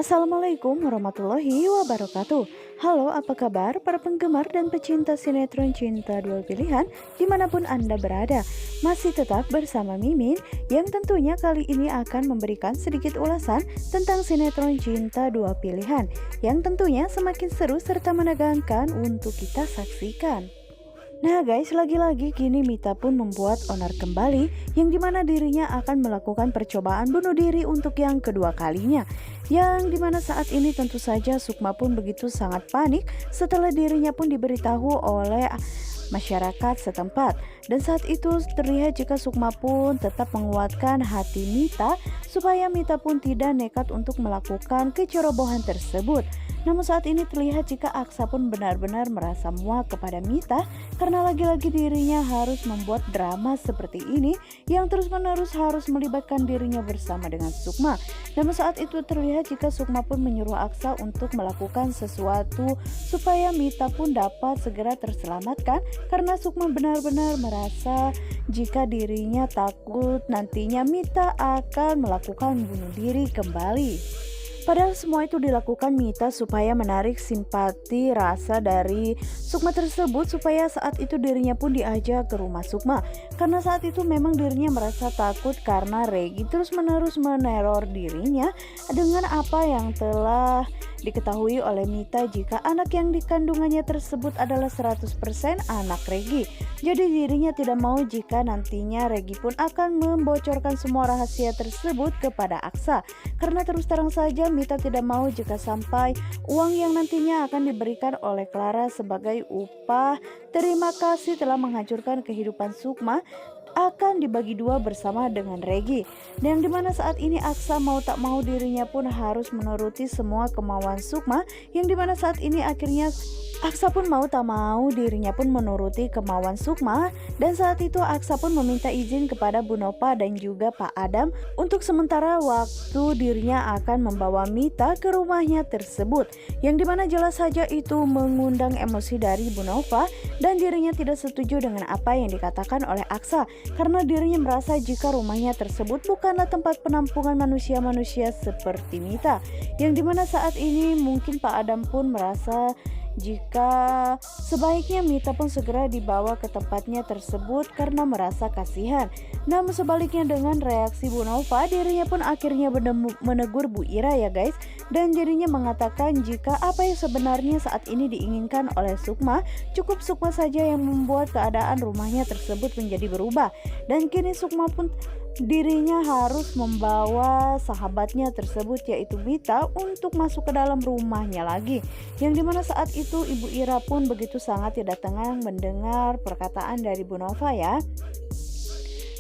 Assalamualaikum warahmatullahi wabarakatuh. Halo, apa kabar para penggemar dan pecinta sinetron Cinta Dua Pilihan dimanapun Anda berada? Masih tetap bersama Mimin yang tentunya kali ini akan memberikan sedikit ulasan tentang sinetron Cinta Dua Pilihan yang tentunya semakin seru serta menegangkan untuk kita saksikan. Nah guys, lagi-lagi kini Mita pun membuat onar kembali yang dimana dirinya akan melakukan percobaan bunuh diri untuk yang kedua kalinya. Yang dimana saat ini tentu saja Sukma pun begitu sangat panik setelah dirinya pun diberitahu oleh masyarakat setempat. Dan saat itu terlihat jika Sukma pun tetap menguatkan hati Mita supaya Mita pun tidak nekat untuk melakukan kecerobohan tersebut. Namun saat ini terlihat jika Aksa pun benar-benar merasa muak kepada Mita karena lagi-lagi dirinya harus membuat drama seperti ini yang terus-menerus harus melibatkan dirinya bersama dengan Sukma. Namun saat itu terlihat jika Sukma pun menyuruh Aksa untuk melakukan sesuatu supaya Mita pun dapat segera terselamatkan karena Sukma benar-benar merasa jika dirinya takut nantinya Mita akan melakukan bunuh diri kembali. Padahal semua itu dilakukan Mita supaya menarik simpati rasa dari Sukma tersebut supaya saat itu dirinya pun diajak ke rumah Sukma. Karena saat itu memang dirinya merasa takut karena Regi terus-menerus meneror dirinya dengan apa yang telah diketahui oleh Mita jika anak yang dikandungannya tersebut adalah 100% anak Regi. Jadi dirinya tidak mau jika nantinya Regi pun akan membocorkan semua rahasia tersebut kepada Aksa. Karena terus terang saja Mita tidak mau jika sampai uang yang nantinya akan diberikan oleh Clara sebagai upah terima kasih telah menghancurkan kehidupan Sukma akan dibagi dua bersama dengan Regi. Dan dimana saat ini Aksa mau tak mau dirinya pun harus menuruti semua kemauan Sukma yang dimana saat ini akhirnya Aksa pun mau tak mau dirinya pun menuruti kemauan Sukma. Dan saat itu Aksa pun meminta izin kepada Bu Nova dan juga Pak Adam untuk sementara waktu dirinya akan membawa Mita ke rumahnya tersebut. Yang dimana jelas saja itu mengundang emosi dari Bu Nova dan dirinya tidak setuju dengan apa yang dikatakan oleh Aksa. Karena dirinya merasa jika rumahnya tersebut bukanlah tempat penampungan manusia-manusia seperti Mita. Yang dimana saat ini mungkin Pak Adam pun merasa jika sebaiknya Mita pun segera dibawa ke tempatnya tersebut karena merasa kasihan. Namun sebaliknya dengan reaksi Bu Nova, dirinya pun akhirnya menegur Bu Ira ya guys. Dan dirinya mengatakan jika apa yang sebenarnya saat ini diinginkan oleh Sukma, cukup Sukma saja yang membuat keadaan rumahnya tersebut menjadi berubah. Dan kini Sukma pun dirinya harus membawa sahabatnya tersebut yaitu Mita untuk masuk ke dalam rumahnya lagi. Yang dimana saat itu Ibu Ira pun begitu sangat tidak tenang mendengar perkataan dari Bu Nova ya.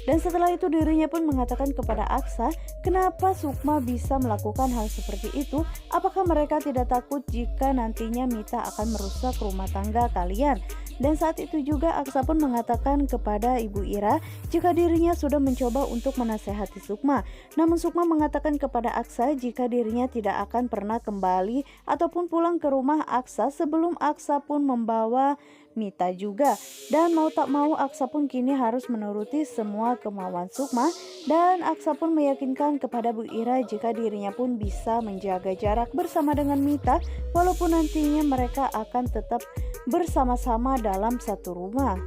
Dan setelah itu dirinya pun mengatakan kepada Aksa, kenapa Sukma bisa melakukan hal seperti itu? Apakah mereka tidak takut jika nantinya Mita akan merusak rumah tangga kalian? Dan saat itu juga Aksa pun mengatakan kepada Ibu Ira jika dirinya sudah mencoba untuk menasehati Sukma. Namun Sukma mengatakan kepada Aksa jika dirinya tidak akan pernah kembali ataupun pulang ke rumah Aksa sebelum Aksa pun membawa Mita juga. Dan mau tak mau Aksa pun kini harus menuruti semua kemauan Sukma. Dan Aksa pun meyakinkan kepada Bu Ira jika dirinya pun bisa menjaga jarak bersama dengan Mita walaupun nantinya mereka akan tetap bersama-sama dalam satu rumah.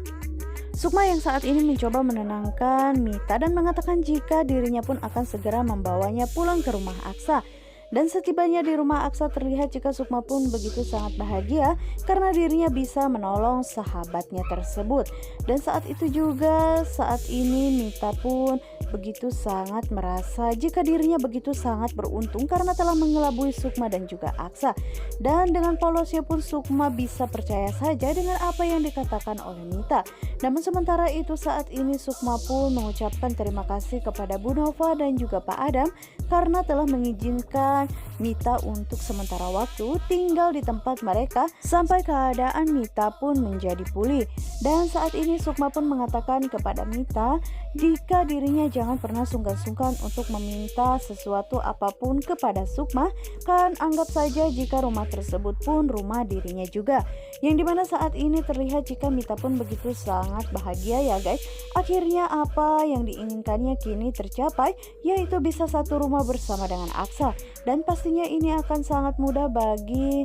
Sukma yang saat ini mencoba menenangkan Mita dan mengatakan jika dirinya pun akan segera membawanya pulang ke rumah Aksa. Dan setibanya di rumah Aksa terlihat jika Sukma pun begitu sangat bahagia karena dirinya bisa menolong sahabatnya tersebut. Dan saat itu juga saat ini Mita pun begitu sangat merasa jika dirinya begitu sangat beruntung karena telah mengelabui Sukma dan juga Aksa. Dan dengan polosnya pun Sukma bisa percaya saja dengan apa yang dikatakan oleh Mita. Namun sementara itu saat ini Sukma pun mengucapkan terima kasih kepada Bu Nova dan juga Pak Adam karena telah mengizinkan Mita untuk sementara waktu tinggal di tempat mereka sampai keadaan Mita pun menjadi pulih. Dan saat ini Sukma pun mengatakan kepada Mita jika dirinya jangan pernah sungkan-sungkan untuk meminta sesuatu apapun kepada Sukma, kan anggap saja jika rumah tersebut pun rumah dirinya juga. Yang dimana saat ini terlihat jika Mita pun begitu sangat bahagia ya guys. Akhirnya apa yang diinginkannya kini tercapai, yaitu bisa satu rumah bersama dengan Aksa. dan pastinya ini akan sangat mudah bagi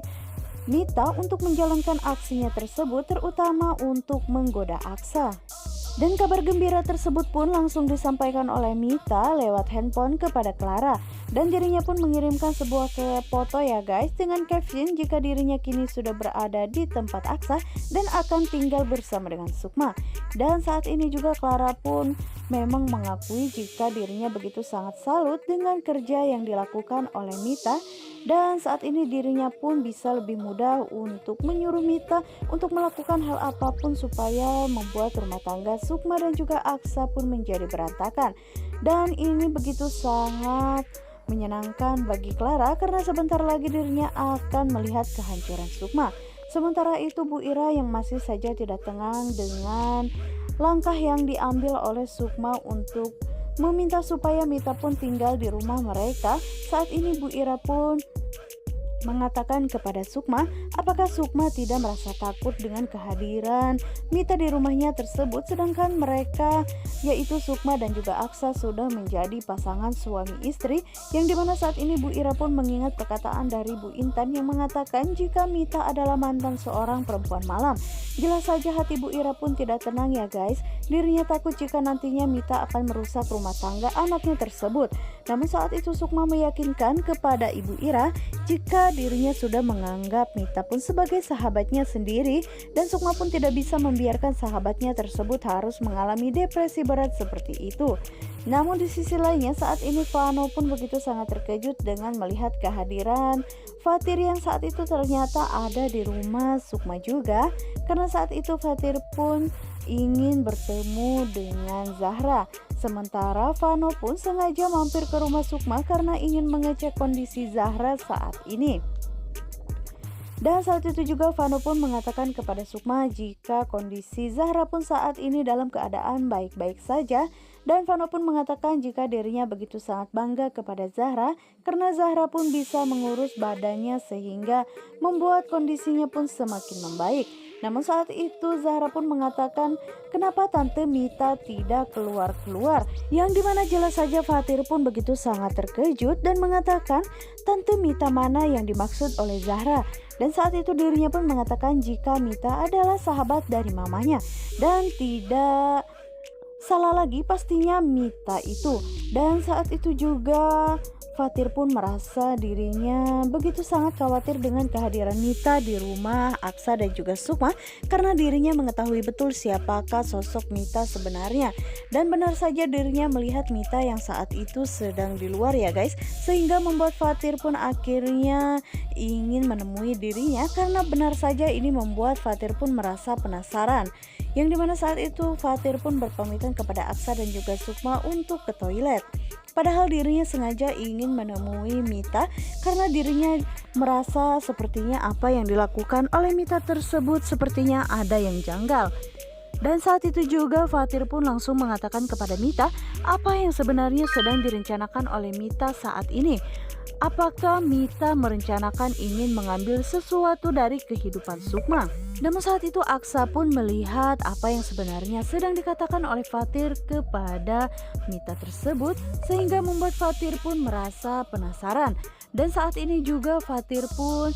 Mita untuk menjalankan aksinya tersebut, terutama untuk menggoda Aksa. Dan kabar gembira tersebut pun langsung disampaikan oleh Mita lewat handphone kepada Clara. Dan dirinya pun mengirimkan sebuah foto ya guys, dengan caption jika dirinya kini sudah berada di tempat Aksa dan akan tinggal bersama dengan Sukma. Dan saat ini juga Clara pun memang mengakui jika dirinya begitu sangat salut dengan kerja yang dilakukan oleh Mita. Dan saat ini dirinya pun bisa lebih mudah untuk menyuruh Mita untuk melakukan hal apapun supaya membuat rumah tangga Sukma dan juga Aksa pun menjadi berantakan. Dan ini begitu sangat menyenangkan bagi Clara karena sebentar lagi dirinya akan melihat kehancuran Sukma. Sementara itu Bu Ira yang masih saja tidak tenang dengan langkah yang diambil oleh Sukma untuk meminta supaya Mita pun tinggal di rumah mereka. Saat ini Bu Ira pun mengatakan kepada Sukma, apakah Sukma tidak merasa takut dengan kehadiran Mita di rumahnya tersebut, sedangkan mereka yaitu Sukma dan juga Aksa sudah menjadi pasangan suami istri, yang dimana saat ini Bu Ira pun mengingat perkataan dari Bu Intan yang mengatakan jika Mita adalah mantan seorang perempuan malam. Jelas saja hati Bu Ira pun tidak tenang ya guys, dirinya takut jika nantinya Mita akan merusak rumah tangga anaknya tersebut. Namun saat itu Sukma meyakinkan kepada Ibu Ira jika dirinya sudah menganggap Mita pun sebagai sahabatnya sendiri, dan Sukma pun tidak bisa membiarkan sahabatnya tersebut harus mengalami depresi berat seperti itu. Namun di sisi lainnya saat ini Vano pun begitu sangat terkejut dengan melihat kehadiran Fatir yang saat itu ternyata ada di rumah Sukma juga, karena saat itu Fatir pun ingin bertemu dengan Zahra. Sementara Vano pun sengaja mampir ke rumah Sukma karena ingin mengecek kondisi Zahra saat ini. Dan saat itu juga Vano pun mengatakan kepada Sukma jika kondisi Zahra pun saat ini dalam keadaan baik-baik saja. Dan Vano pun mengatakan jika dirinya begitu sangat bangga kepada Zahra karena Zahra pun bisa mengurus badannya sehingga membuat kondisinya pun semakin membaik. Namun saat itu Zahra pun mengatakan kenapa Tante Mita tidak keluar-keluar, yang dimana jelas saja Fatir pun begitu sangat terkejut dan mengatakan Tante Mita mana yang dimaksud oleh Zahra. Dan saat itu dirinya pun mengatakan jika Mita adalah sahabat dari mamanya dan tidak salah lagi pastinya Mita itu. Dan saat itu juga Fatir pun merasa dirinya begitu sangat khawatir dengan kehadiran Mita di rumah Aksa dan juga Sukma, karena dirinya mengetahui betul siapakah sosok Mita sebenarnya. Dan benar saja dirinya melihat Mita yang saat itu sedang di luar ya guys, sehingga membuat Fatir pun akhirnya ingin menemui dirinya, karena benar saja ini membuat Fatir pun merasa penasaran. Yang dimana saat itu Fatir pun berpamitan kepada Aksa dan juga Sukma untuk ke toilet. Padahal dirinya sengaja ingin menemui Mita karena dirinya merasa sepertinya apa yang dilakukan oleh Mita tersebut sepertinya ada yang janggal. Dan saat itu juga Fatir pun langsung mengatakan kepada Mita apa yang sebenarnya sedang direncanakan oleh Mita saat ini. Apakah Mita merencanakan ingin mengambil sesuatu dari kehidupan Sukma? Namun saat itu Aksa pun melihat apa yang sebenarnya sedang dikatakan oleh Fatir kepada Mita tersebut, sehingga membuat Fatir pun merasa penasaran. Dan saat ini juga Fatir pun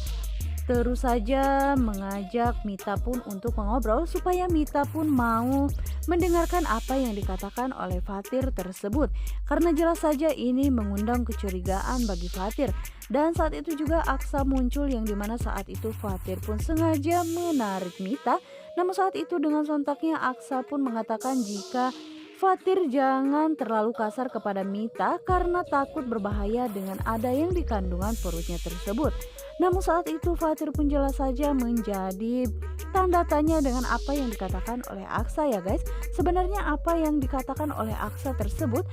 terus saja mengajak Mita pun untuk mengobrol supaya Mita pun mau mendengarkan apa yang dikatakan oleh Fatir tersebut, karena jelas saja ini mengundang kecurigaan bagi Fatir. Dan saat itu juga Aksa muncul, yang dimana saat itu Fatir pun sengaja menarik Mita. Namun saat itu dengan sontaknya Aksa pun mengatakan jika Fatir jangan terlalu kasar kepada Mita karena takut berbahaya dengan ada yang di kandungan perutnya tersebut. Namun saat itu Fatir pun jelas saja menjadi tanda tanya dengan apa yang dikatakan oleh Aksa ya guys. Sebenarnya apa yang dikatakan oleh Aksa tersebut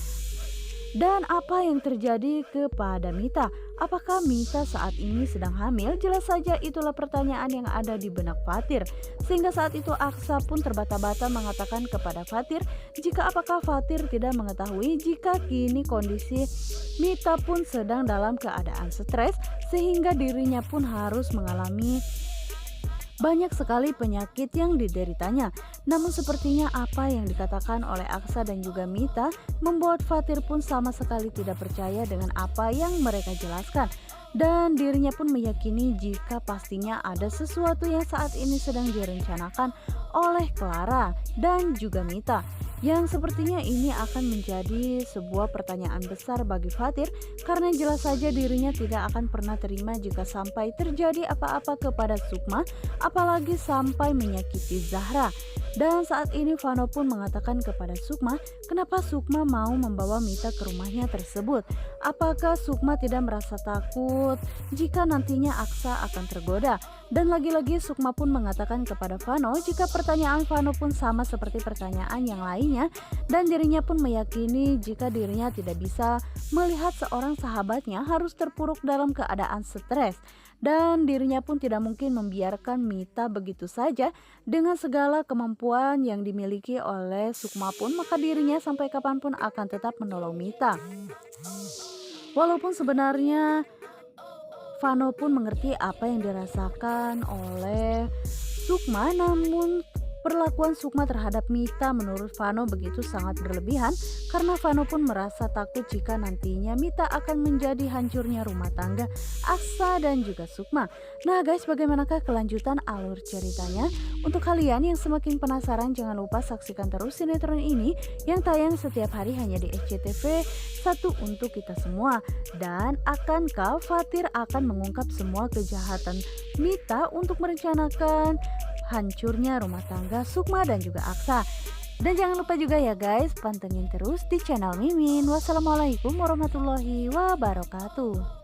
dan apa yang terjadi kepada Mita? Apakah Mita saat ini sedang hamil? Jelas saja itulah pertanyaan yang ada di benak Fatir. Sehingga saat itu Aksa pun terbata-bata mengatakan kepada Fatir jika apakah Fatir tidak mengetahui jika kini kondisi Mita pun sedang dalam keadaan stres, sehingga dirinya pun harus mengalami banyak sekali penyakit yang dideritanya. Namun sepertinya apa yang dikatakan oleh Aksa dan juga Mita membuat Fatir pun sama sekali tidak percaya dengan apa yang mereka jelaskan. Dan dirinya pun meyakini jika pastinya ada sesuatu yang saat ini sedang direncanakan oleh Clara dan juga Mita, yang sepertinya ini akan menjadi sebuah pertanyaan besar bagi Fatir, karena jelas saja dirinya tidak akan pernah terima jika sampai terjadi apa-apa kepada Sukma, apalagi sampai menyakiti Zahra. Dan saat ini Vano pun mengatakan kepada Sukma, kenapa Sukma mau membawa Mita ke rumahnya tersebut. Apakah Sukma tidak merasa takut jika nantinya Aksa akan tergoda? Dan lagi-lagi Sukma pun mengatakan kepada Vano jika pertanyaan Vano pun sama seperti pertanyaan yang lainnya, dan dirinya pun meyakini jika dirinya tidak bisa melihat seorang sahabatnya harus terpuruk dalam keadaan stres. Dan dirinya pun tidak mungkin membiarkan Mita begitu saja dengan segala kemampuan yang dimiliki oleh Sukma pun, maka dirinya sampai kapanpun akan tetap menolong Mita. Walaupun sebenarnya Vano pun mengerti apa yang dirasakan oleh Sukma, namun perlakuan Sukma terhadap Mita menurut Vano begitu sangat berlebihan, karena Vano pun merasa takut jika nantinya Mita akan menjadi hancurnya rumah tangga Aksa dan juga Sukma. Nah guys, bagaimanakah kelanjutan alur ceritanya? Untuk kalian yang semakin penasaran, jangan lupa saksikan terus sinetron ini yang tayang setiap hari hanya di SCTV 1 untuk kita semua. Dan akankah Fatir akan mengungkap semua kejahatan Mita untuk merencanakan hancurnya rumah tangga Sukma dan juga Aksa? Dan jangan lupa juga ya guys, pantengin terus di channel Mimin. Wassalamualaikum warahmatullahi wabarakatuh.